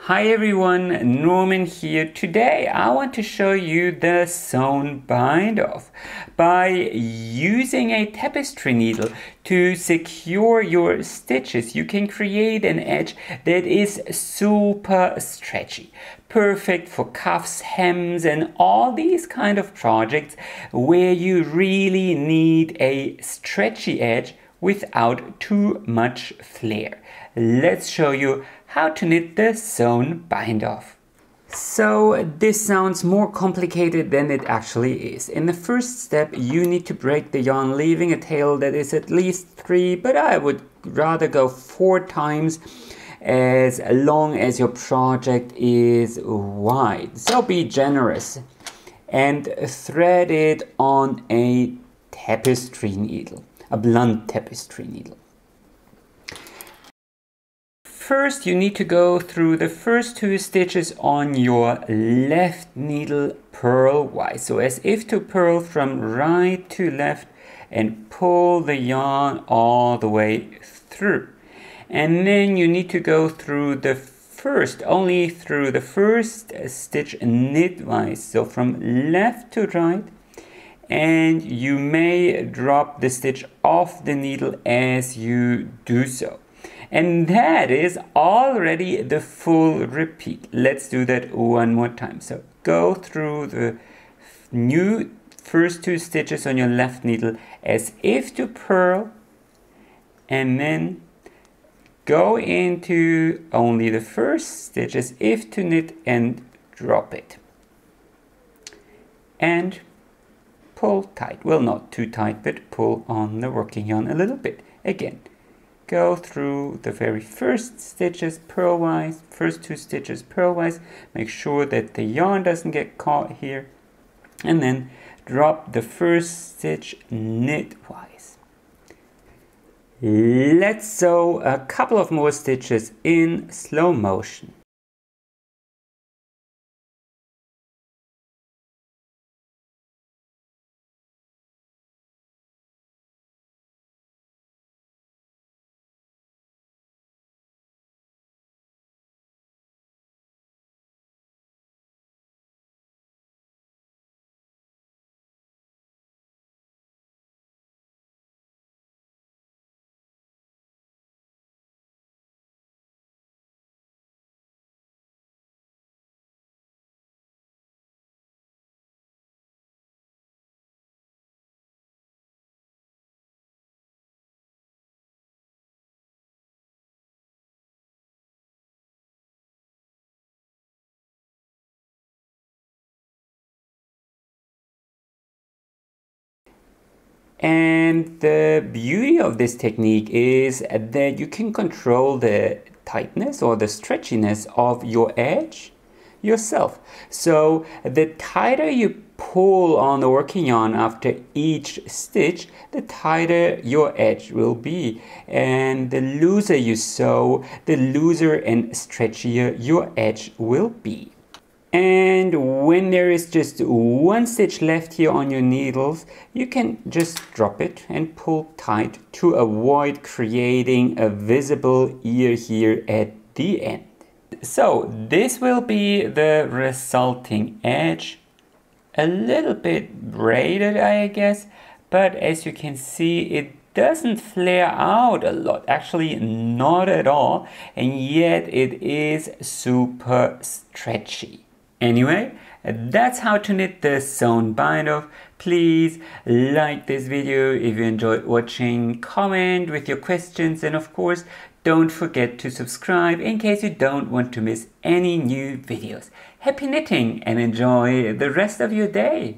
Hi everyone, Norman here. Today I want to show you the sewn bind off by using a tapestry needle to secure your stitches. You can create an edge that is super stretchy, perfect for cuffs, hems and all these kind of projects where you really need a stretchy edge without too much flare. Let's show you how to knit the sewn bind off. So this sounds more complicated than it actually is. In the first step you need to break the yarn, leaving a tail that is at least 3, but I would rather go 4 times as long as your project is wide. So be generous and thread it on a tapestry needle, a blunt tapestry needle. First, you need to go through the first 2 stitches on your left needle purlwise, so as if to purl from right to left and pull the yarn all the way through. And then you need to go through only through the first stitch knitwise, so from left to right, and you may drop the stitch off the needle as you do so. And that is already the full repeat. Let's do that one more time. So go through the new first 2 stitches on your left needle as if to purl, and then go into only the first stitch as if to knit and drop it. And pull tight. Well, not too tight, but pull on the working yarn a little bit. Again. Go through the very first stitches purlwise, first 2 stitches purlwise, make sure that the yarn doesn't get caught here, and then drop the first stitch knitwise. Let's sew a couple of more stitches in slow motion. And the beauty of this technique is that you can control the tightness or the stretchiness of your edge yourself. So the tighter you pull on the working yarn after each stitch, the tighter your edge will be. And the looser you sew, the looser and stretchier your edge will be. And when there is just 1 stitch left here on your needles, you can just drop it and pull tight to avoid creating a visible ear here at the end. So this will be the resulting edge, a little bit braided I guess, but as you can see it doesn't flare out a lot, actually not at all, and yet it is super stretchy. Anyway, that's how to knit the sewn bind off. Please like this video if you enjoyed watching, comment with your questions, and of course don't forget to subscribe in case you don't want to miss any new videos. Happy knitting and enjoy the rest of your day!